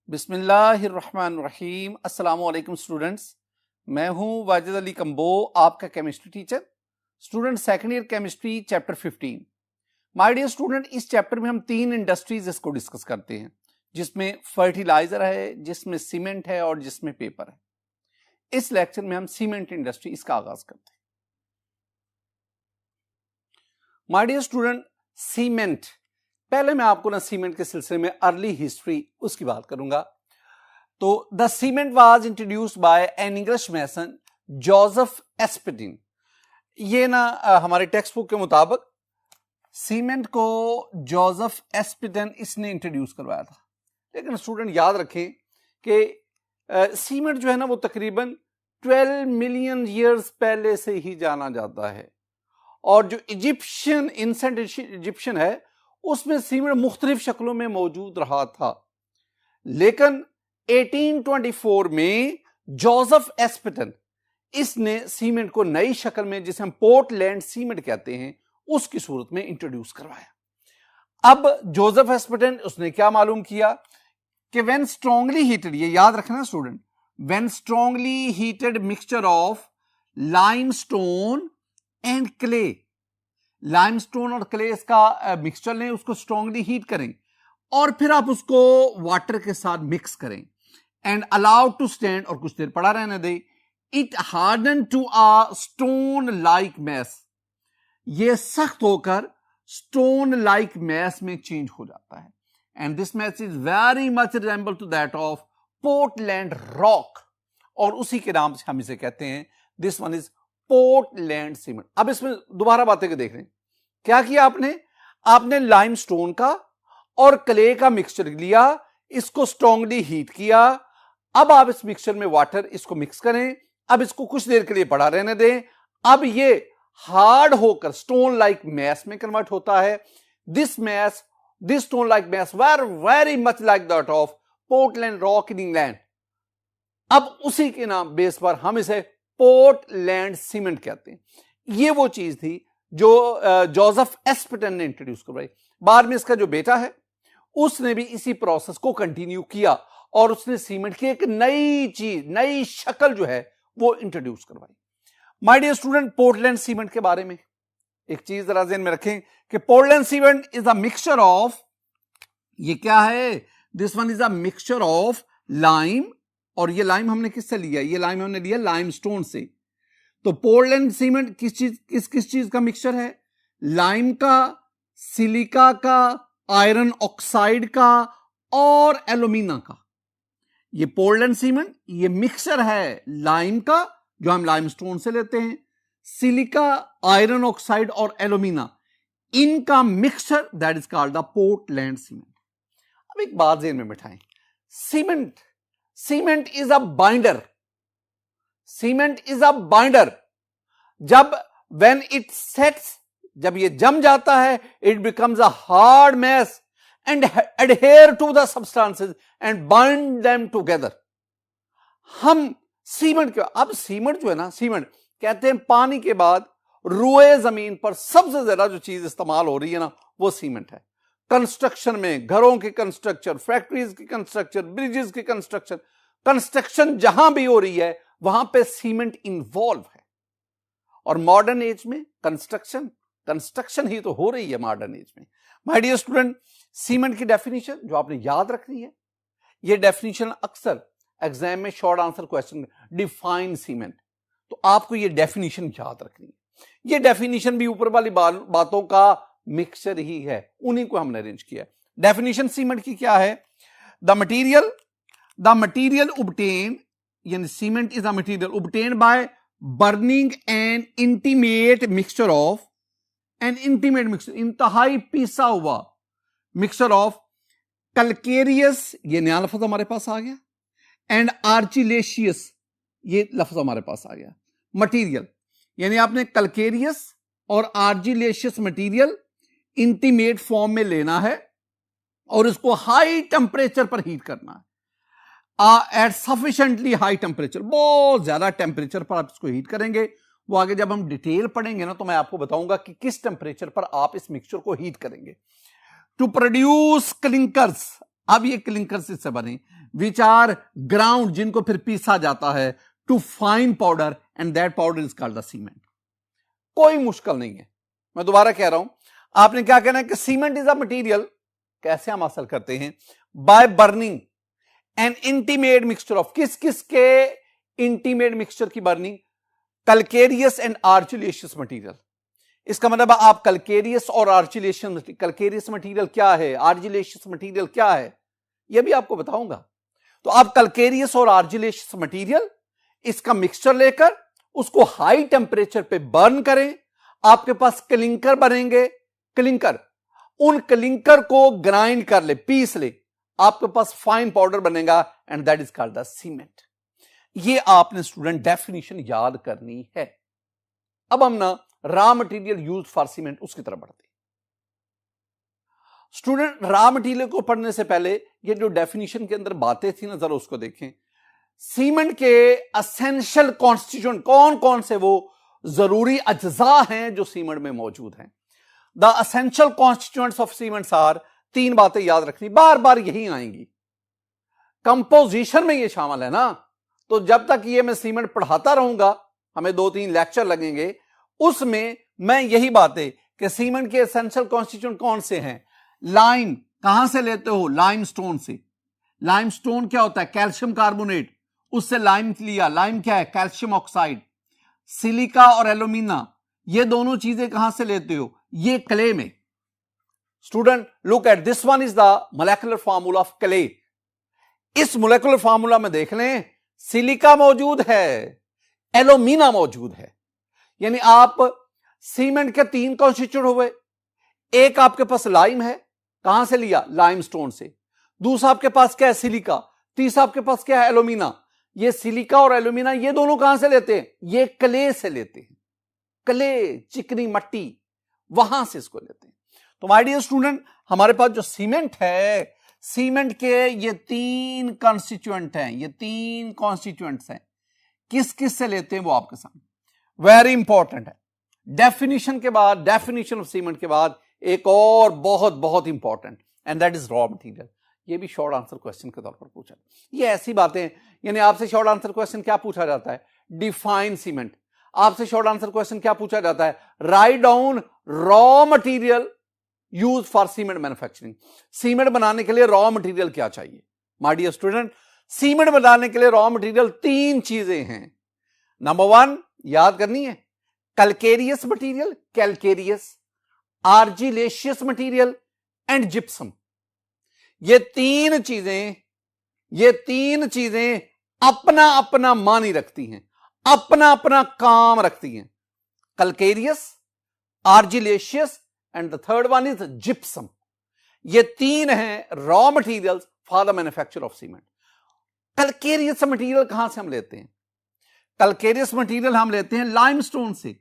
बिस्मिल्लाहिर्रहमानिर्रहीम। अस्सलाम वालेकुम स्टूडेंट्स, मैं हूं वाजिद अली कंबो, आपका chemistry teacher. Student second year chemistry chapter 15। My dear student, इस चैप्टर में हम 3 इंडस्ट्रीज इसको डिस्कस करते हैं, जिसमें फर्टिलाइजर है, जिसमें सीमेंट है और जिसमें पेपर है। इस लेक्चर में हम सीमेंट इंडस्ट्री इसका आगाज करते हैं। माय डियर स्टूडेंट, सीमेंट, पहले मैं आपको ना सीमेंट के सिलसिले में अर्ली हिस्ट्री उसकी बात करूंगा। तो the cement was introduced by an English mason Joseph Aspdin. ये ना हमारे टेक्स्ट बुक के मुताबिक सीमेंट को जोसेफ एस्पेडिन इसने इंट्रोड्यूस करवाया था। लेकिन स्टूडेंट याद रखें कि सीमेंट जो है ना वो तकरीबन 12 मिलियन ईयर्स पहले से ही जाना जाता है। और जो इजिप्शियन एंशिएंट इजिप्शियन है उसमें सीमेंट मुख्तलिफ शक्लों में मौजूद रहा था। लेकिन 1824 में जोसेफ एस्पेडिन इसने सीमेंट को नई शक्ल में, जिसे हम पोर्टलैंड सीमेंट कहते हैं, उसकी सूरत में इंट्रोड्यूस करवाया। अब जोसेफ एस्पेडिन उसने क्या मालूम किया कि व्हेन स्ट्रांगली हीटेड, ये याद रखना student, when strongly heated mixture of limestone and clay, limestone और क्ले इसका मिक्सचर लें, उसको स्ट्रांगली हीट करें और फिर आप उसको वाटर के साथ मिक्स करें एंड अलाउ टू स्टैंड, और कुछ देर पड़ा रहने दें। It harden to a stone like mass, ये सख्त होकर स्टोन लाइक मैस में चेंज हो जाता है। And this mass is very much resemble to that of Portland rock, और उसी के नाम से हम इसे कहते हैं, this one is Portland cement. अब इसमें दोबारा बातें के देख रहे हैं, क्या किया आपने लाइमस्टोन का और क्ले का मिक्सचर लिया, इसको स्ट्रांगली हीट किया। अब आप इस मिक्सचर में वाटर इसको मिक्स करें, अब इसको कुछ देर के लिए पड़ा रहने दें। अब ये हार्ड होकर स्टोन लाइक मैस में कन्वर्ट होता है। This stone like mass were very much like that of Portland rock in England. अब उसी के नाम बेस पर हम इसे पोर्टलैंड सीमेंट कहते हैं। ये वो चीज थी जो जोसेफ एस्पेडिन ने इंट्रोड्यूस करवाई। बाद में इसका जो बेटा है उसने भी इसी प्रोसेस को कंटिन्यू किया और उसने सीमेंट की एक नई चीज, नई शक्ल जो है वो इंट्रोड्यूस करवाई। My dear student, Portland cement के बारे में एक चीज जरा ध्यान में रखें कि Portland cement is a mixture of, ये क्या है, this one is a mixture of lime, और ये लाइम हमने किससे लिया, ये लाइम हमने लिया लाइमस्टोन से। तो पोर्टलैंड सीमेंट किस चीज का मिक्सचर है, लाइम का, सिलिका का, आयरन ऑक्साइड का और एल्यूमिना का। ये पोर्टलैंड सीमेंट ये मिक्सचर है लाइम का, जो हम लाइमस्टोन से लेते हैं, सिलिका, आयरन ऑक्साइड और एल्यूमिना, इनका mixture, that is called the Portland cement. अब एक बात ज़हन में बिठाएं, cement is a binder, cement is a binder. जब व्हेन इट सेट्स, जब ये जम जाता है, it becomes a hard mass and adhere to the substances and bind them together. हम सीमेंट के, अब सीमेंट जो है ना, सीमेंट कहते हैं पानी के बाद रुए जमीन पर सबसे ज्यादा जो चीज इस्तेमाल हो रही है ना वो सीमेंट है। कंस्ट्रक्शन में, घरों के कंस्ट्रक्शन, फैक्ट्रीज की कंस्ट्रक्शन, ब्रिजेस की कंस्ट्रक्शन जहां भी हो रही है वहां पे सीमेंट इन्वॉल्व है। और मॉडर्न एज में कंस्ट्रक्शन ही तो हो रही है मॉडर्न एज में। माय डियर स्टूडेंट, सीमेंट की डेफिनेशन जो आपने याद रखनी है, ये डेफिनेशन अक्सर एग्जाम में short answer question, define cement, तो आपको ये डेफिनेशन याद रखनी है। ये डेफिनेशन भी ऊपर वाली बातों का मिक्सचर ही है, उन्हीं को हमने अरेंज किया। डेफिनेशन सीमेंट की क्या है, द मटीरियल obtained, यानी cement is a material obtained bye burning an intimate mixture of, इंतहाई पीसा हुआ मिक्सचर ऑफ कैलकेरियस, ये नया लफ्ज हमारे पास आ गया, एंड आर्चिलेशियस, ये लफ्ज हमारे पास आ गया। मटीरियल यानी आपने कैलकेरियस और आर्जिलेशियस मटीरियल इंटीमेट फॉर्म में लेना है और इसको हाई टेम्परेचर पर हीट करना है, एट सफिशिएंटली हाई टेम्परेचर, बहुत ज्यादा टेम्परेचर पर आप इसको हीट करेंगे। वो आगे जब हम डिटेल पढ़ेंगे ना तो मैं आपको बताऊंगा कि किस टेम्परेचर पर आप इस मिक्सचर को हीट करेंगे। टू प्रोड्यूस क्लिंकर्स, अब ये क्लिंकर्स इससे बने, विच आर ग्राउंड, जिनको फिर पीसा जाता है to fine powder, and that powder is called the cement. कोई मुश्किल नहीं है, मैं दोबारा कह रहा हूं, आपने क्या कहना है कि सीमेंट इज अ मटीरियल। कैसे हम हासिल करते हैं? By burning an intimate mixture of, किस किस के इंटीमेट मिक्सचर की burning? Calcareous and argillaceous material. इसका मतलब आप कैलकेरियस और आर्जिलेशियस, कैलकेरियस मटीरियल क्या है, आर्जिलेशियस मटीरियल क्या है, यह भी आपको बताऊंगा। तो आप कैलकेरियस और आर्जिलेशियस मटीरियल इसका मिक्सचर लेकर उसको हाई टेंपरेचर पे बर्न करें, आपके पास क्लिंकर बनेंगे। क्लिंकर, उन क्लिंकर को ग्राइंड कर ले, पीस ले, आपके पास फाइन पाउडर बनेगा, and that is called the cement. ये आपने स्टूडेंट डेफिनेशन याद करनी है। अब हम ना raw material use for cement उसकी तरफ बढ़ते हैं। स्टूडेंट रॉ मटेरियल को पढ़ने से पहले ये जो डेफिनेशन के अंदर बातें थी ना, जरा उसको देखें। सीमेंट के एसेंशियल कॉन्स्टिट्यूएंट कौन कौन से वो जरूरी अज्जा हैं जो सीमेंट में मौजूद हैं। The essential constituents of cements are, तीन बातें याद रखनी, बार बार यही आएंगी। कंपोजिशन में ये शामिल है ना, तो जब तक ये मैं सीमेंट पढ़ाता रहूंगा, हमें 2-3 लेक्चर लगेंगे, उसमें मैं यही बातें कि सीमेंट के एसेंशियल कॉन्स्टिट्यूएंट कौन से हैं। लाइम कहां से लेते हो? लाइमस्टोन से। लाइमस्टोन क्या होता है? कैल्शियम कार्बोनेट, उससे लाइम लिया। लाइम क्या है? Calcium oxide. सिलिका और एल्यूमिना, ये दोनों चीजें कहां से लेते हो? ये क्ले में। Student look at this one is the molecular formula of clay. इस मोलेकुलर फार्मूला में देख लें, सिलिका मौजूद है, एल्यूमिना मौजूद है। यानी आप सीमेंट के 3 कॉन्स्टिट्यूएंट हुए। एक आपके पास लाइम है, कहां से लिया? लाइमस्टोन से। दूसरा आपके पास क्या है? सिलिका। तीसरा आपके पास क्या है? एल्यूमिना। ये सिलिका और एल्यूमिना ये दोनों कहां से लेते हैं? ये क्ले से लेते हैं। क्ले, चिकनी मट्टी, वहां से इसको लेते हैं। तो माय डियर स्टूडेंट, हमारे पास जो सीमेंट है, सीमेंट के ये 3 कॉन्स्टिट्यूएंट हैं, ये 3 कॉन्स्टिट्यूएंट्स हैं। किस किस से लेते हैं वो आपके सामने वेरी इंपॉर्टेंट है। डेफिनेशन के बाद, डेफिनेशन ऑफ सीमेंट के बाद एक और बहुत बहुत important, and that is raw material. ये भी शॉर्ट आंसर क्वेश्चन के तौर पर पूछा। ये ऐसी बातें, यानी आपसे शॉर्ट आंसर क्वेश्चन क्या पूछा जाता है? Define cement. आपसे शॉर्ट आंसर क्वेश्चन क्या पूछा जाता है? Write down raw material use for cement manufacturing. Cement बनाने के लिए रॉ मटेरियल क्या चाहिए? माय डियर स्टूडेंट, सीमेंट बनाने के लिए रॉ मटेरियल 3 चीजें हैं। नंबर 1 याद करनी है, calcareous material, calcareous, argillaceous material and gypsum. ये तीन चीजें अपना अपना मानी रखती हैं, अपना अपना काम रखती हैं। Calcareous, argillaceous and the third one is gypsum. ये 3 हैं raw materials for the manufacture of cement. Calcareous material कहां से हम लेते हैं? कैलकेरियस मटेरियल हम लेते हैं लाइमस्टोन से,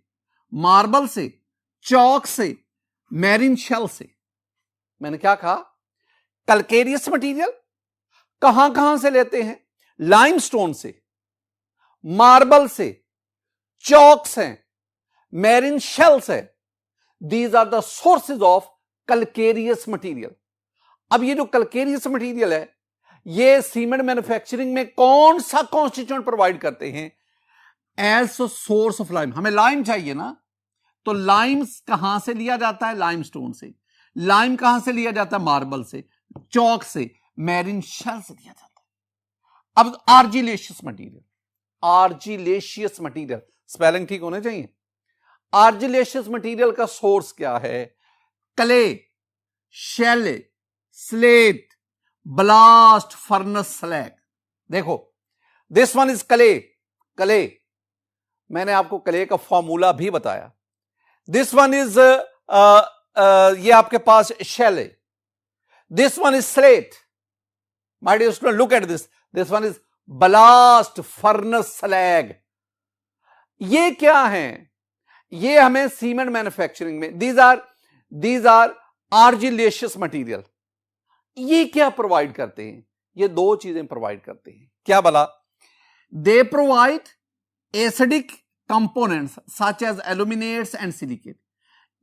मार्बल से, चौक से, मैरिन शेल से। मैंने क्या कहा? कैलकेरियस मटेरियल कहां कहां से लेते हैं? लाइमस्टोन से, मार्बल से, चौक से, मैरिन शेल से। These are the sources of calcareous material. अब ये जो कैलकेरियस मटेरियल है, ये सीमेंट मैन्युफैक्चरिंग में कौन सा कॉन्स्टिट्यूएंट प्रोवाइड करते हैं? As source of lime. हमें लाइम चाहिए ना, तो लाइम कहां से लिया जाता है? लाइमस्टोन से। लाइम कहां से लिया जाता है? मार्बल से, चौक से, मैरिन शेल से लिया जाता है। अब आर्जिलेशियस मटेरियल, आर्जिलेशियस मटेरियल, स्पेलिंग ठीक होने चाहिए। आर्जिलेशियस मटेरियल का सोर्स क्या है? Clay, Shelley, slate, blast furnace slag. देखो, this one is clay. Clay, मैंने आपको क्ले का फॉर्मूला भी बताया। दिस वन इज ये आपके पास shale, this one is slate. My dear student look at this one is blast furnace slag. ये क्या है? ये हमें सीमेंट मैन्युफैक्चरिंग में, दीज आर आर्जिलेशियस मटेरियल। ये क्या प्रोवाइड करते हैं? ये 2 चीजें प्रोवाइड करते हैं। क्या बोला? They provide acidic components such as aluminates and silicate.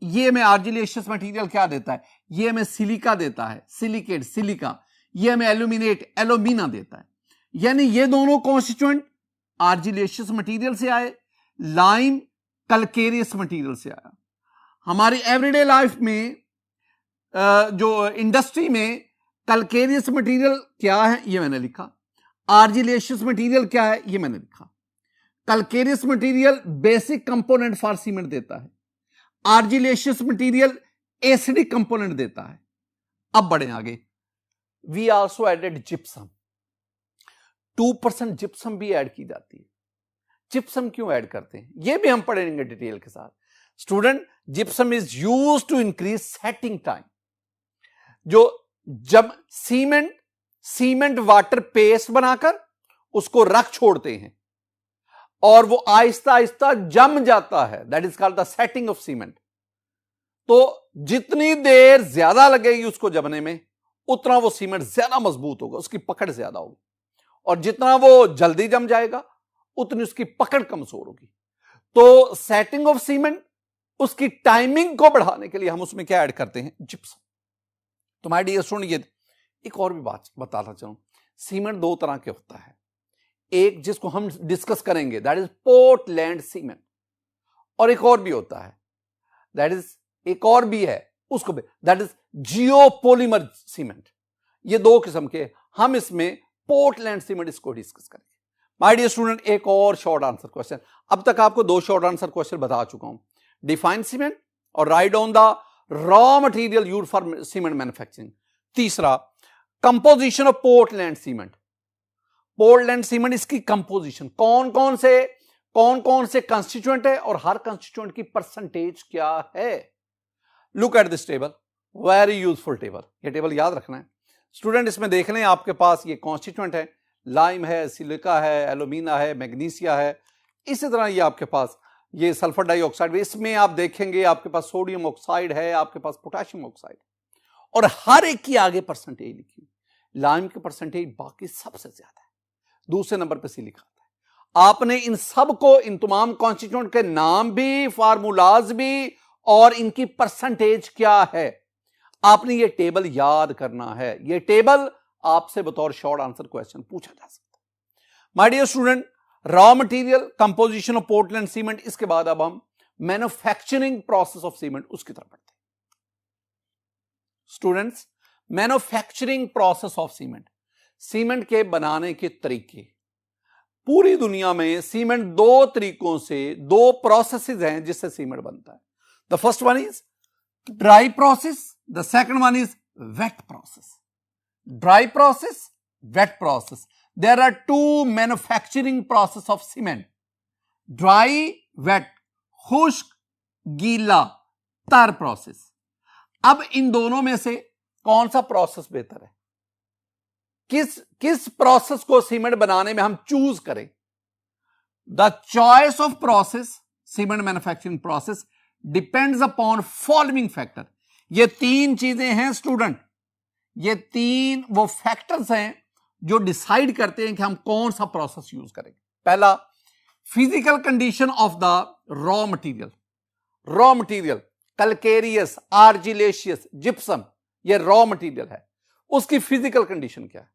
ये हमें आर्जिलेशियस मटेरियल क्या देता है? ये हमें सिलिका देता है, सिलिकेट, सिलिका। ये हमें एल्यूमिना देता है। यानी ये दोनों कॉन्स्टिट्यूएंट आर्जिलेशियस मटेरियल से आए, लाइम कैल्केरियस मटेरियल से आया। हमारी एवरीडे लाइफ में जो इंडस्ट्री में कैल्केरियस मटेरियल क्या है ये मैंने लिखा, आर्जिलेशियस मटेरियल क्या है ये मैंने लिखा। Calcareous material basic component for cement देता है, आर्जिलेशियस मटेरियल एसिडिक कंपोनेंट देता है। अब बढ़े आगे, we also added gypsum, 2% gypsum भी ऐड की जाती है। जिप्सम क्यों ऐड करते हैं ये भी हम पढ़ेंगे डिटेल के साथ। Student, gypsum is used to increase setting time. जो जब सीमेंट वाटर पेस्ट बनाकर उसको रख छोड़ते हैं और वो आहिस्ता आहिस्ता जम जाता है, that is called the setting of cement. तो जितनी देर ज्यादा लगेगी उसको जमने में उतना वो सीमेंट ज्यादा मजबूत होगा, उसकी पकड़ ज्यादा होगी, और जितना वो जल्दी जम जाएगा उतनी उसकी पकड़ कमजोर होगी। तो सेटिंग ऑफ सीमेंट, उसकी टाइमिंग को बढ़ाने के लिए हम उसमें क्या ऐड करते हैं, जिप्सम। तो माय डियर स्टूडेंट, ये एक और भी बात बताना चाहूं, सीमेंट दो तरह के होता है। एक जिसको हम डिस्कस करेंगे दैट इज पोर्टलैंड सीमेंट, और एक और भी होता है दैट इज, एक और भी है उसको दैट इज जियोपॉलीमर सीमेंट। ये दो किस्म के, हम इसमें पोर्टलैंड सीमेंट इसको डिस्कस करेंगे। माय डियर स्टूडेंट, एक और शॉर्ट आंसर क्वेश्चन। अब तक आपको दो शॉर्ट आंसर क्वेश्चन बता चुका हूं, डिफाइन सीमेंट और write down the raw material used for cement manufacturing. तीसरा, composition of Portland cement. Portland cement, इसकी कंपोजिशन, कौन कौन से कंस्टिट्यूएंट है और हर कंस्टिट्यूएंट की परसेंटेज क्या है। Look at this table, very useful table. ये टेबल याद रखना है स्टूडेंट। इसमें देख लें आपके पास ये कॉन्स्टिट्यूएंट है, लाइम है, सिलिका है, एल्यूमिना है, मैग्नीशिया है। इसी तरह ये आपके पास ये सल्फर डाइऑक्साइड, इसमें आप देखेंगे आपके पास सोडियम ऑक्साइड है, आपके पास पोटेशियम ऑक्साइड, और हर एक की आगे परसेंटेज लिखी। लाइम की परसेंटेज बाकी सबसे ज्यादा है, दूसरे नंबर पे सिलिका आता है। आपने इन सब को, इन तमाम कॉन्स्टिट्यूएंट के नाम भी, फार्मूलाज भी, और इनकी परसेंटेज क्या है, आपने ये टेबल याद करना है। ये टेबल आपसे बतौर शॉर्ट आंसर क्वेश्चन पूछा जा सकता है। My dear student, raw material, composition of Portland cement, इसके बाद अब हम मैन्युफैक्चरिंग प्रोसेस ऑफ सीमेंट उसकी तरफ बढ़ते हैं। Students, manufacturing process of cement, cement के बनाने के तरीके। पूरी दुनिया में सीमेंट दो तरीकों से, दो प्रोसेसेस हैं जिससे सीमेंट बनता है। The first one is dry process, the second one is wet process. Dry process, wet process. There are two manufacturing process of cement, dry, wet, खुश्क, गीला, तर प्रोसेस। अब इन दोनों में से कौन सा प्रोसेस बेहतर है, किस प्रोसेस को सीमेंट बनाने में हम चूज करें। The choice of process, cement manufacturing process, depends upon following factor. ये तीन चीजें हैं स्टूडेंट, ये तीन वो फैक्टर्स हैं जो डिसाइड करते हैं कि हम कौन सा प्रोसेस यूज करेंगे। पहला, physical condition of the raw material. Raw material calcareous, argillaceous, gypsum, ये रॉ मटेरियल है, उसकी फिजिकल कंडीशन क्या है।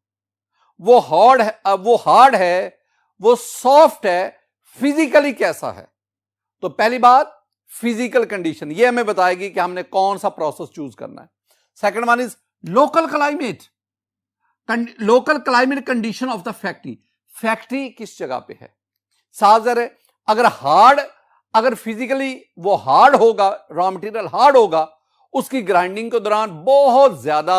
वो हार्ड है, वो सॉफ्ट है, फिजिकली कैसा है। तो पहली बात, फिजिकल कंडीशन, ये हमें बताएगी कि हमने कौन सा प्रोसेस चूज करना है। Second one is local climate, local climate condition of the factory, factory किस जगह पे है। साजर है, अगर फिजिकली वो हार्ड होगा, रॉ मटेरियल हार्ड होगा, उसकी ग्राइंडिंग के दौरान बहुत ज्यादा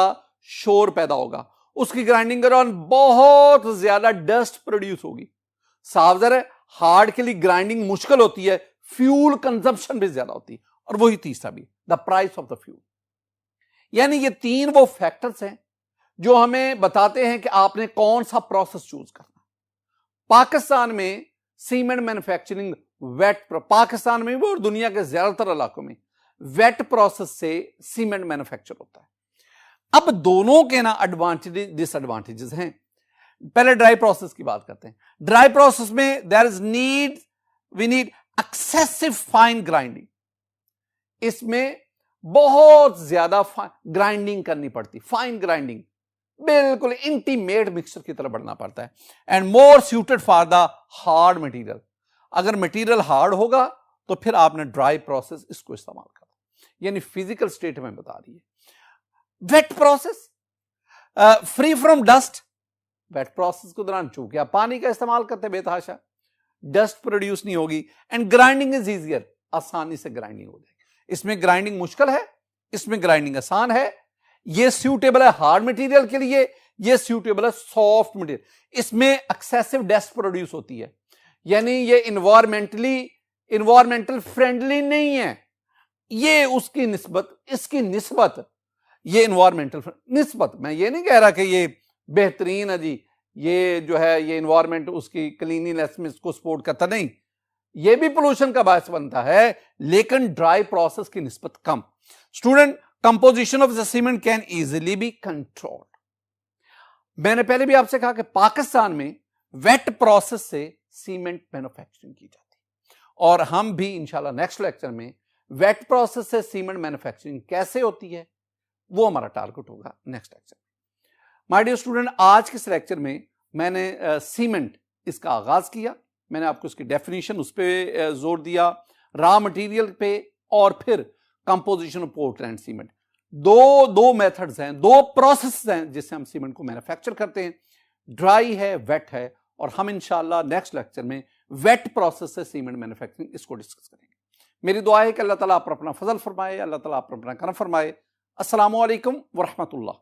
शोर पैदा होगा, उसकी ग्राइंडिंग के दौरान बहुत ज्यादा डस्ट प्रोड्यूस होगी। सावजर है, हार्ड के लिए ग्राइंडिंग मुश्किल होती है, फ्यूल कंजम्पशन भी ज्यादा होती है, और वही तीसरा भी, the price of the fuel. यानी ये तीन वो फैक्टर्स हैं जो हमें बताते हैं कि आपने कौन सा प्रोसेस चूज करना। पाकिस्तान में सीमेंट मैन्युफैक्चरिंग वेट, पाकिस्तान में भी और दुनिया के ज्यादातर इलाकों में वेट प्रोसेस से सीमेंट मैन्युफैक्चर होता है। अब दोनों के ना एडवांटेज डिसएडवांटेजेस हैं। पहले ड्राई प्रोसेस की बात करते हैं। ड्राई प्रोसेस में we need excessive fine grinding, इसमें बहुत ज्यादा ग्राइंडिंग करनी पड़ती, फाइन ग्राइंडिंग, बिल्कुल इंटीमेट मिक्सचर की तरफ बढ़ना पड़ता है, and more suited for the hard material. अगर मटेरियल हार्ड होगा तो फिर आपने ड्राई प्रोसेस इसको इस्तेमाल करना, यानी फिजिकल स्टेट में बता रही है। Wet process, free from dust. Wet process के दौरान चूंकि आप पानी का इस्तेमाल करते हैं बेतहाशा, डस्ट प्रोड्यूस नहीं होगी, एंड ग्राइंडिंग इज इजियर, आसानी से ग्राइंडिंग हो जाएगी। इसमें ग्राइंडिंग मुश्किल है, इसमें ग्राइंडिंग आसान है। ये सूटेबल है हार्ड मटेरियल के लिए, ये सूटेबल है सॉफ्ट मटेरियल। इसमें एक्सेसिव डस्ट प्रोड्यूस होती है, यानी ये इन्वायरमेंटल फ्रेंडली नहीं है। ये उसकी निस्बत, इसकी निस्बत, ये इन्वायरमेंटल निस्बत, मैं ये नहीं कह रहा कि ये बेहतरीन है जी, ये जो है ये इन्वायरमेंट उसकी क्लीनिनेस में इसको सपोर्ट करता, नहीं, ये भी पोल्यूशन का बायस बनता है, लेकिन ड्राई प्रोसेस की निस्बत कम। Student, composition of the cement can easily be controlled. मैंने पहले भी आपसे कहा कि पाकिस्तान में वेट प्रोसेस से सीमेंट मैन्युफैक्चरिंग की जाती है, और हम भी इंशाल्लाह नेक्स्ट लेक्चर में वेट प्रोसेस से सीमेंट मैन्युफैक्चरिंग कैसे होती है वो हमारा टारगेट होगा नेक्स्ट लेक्चर में। माय डियर स्टूडेंट, आज के इस लेक्चर में मैंने सीमेंट इसका आगाज किया, मैंने आपको इसकी डेफिनेशन उस पर जोर दिया, रॉ मटेरियल पे, और फिर कंपोजिशन ऑफ पोर्टलैंड सीमेंट। दो मेथड्स हैं, दो प्रोसेस हैं जिससे हम सीमेंट को मैन्युफैक्चर करते हैं, ड्राई है, वेट है, और हम इंशाल्लाह नेक्स्ट लेक्चर में वेट प्रोसेस से सीमेंट मैन्युफैक्चरिंग इसको डिस्कस करेंगे। मेरी दुआ है कि अल्लाह ताला आप पर अपना फजल फरमाए, अल्लाह ताला आप पर अपना करम फरमाए। अस्सलामु अलैकुम व रहमतुल्लाह।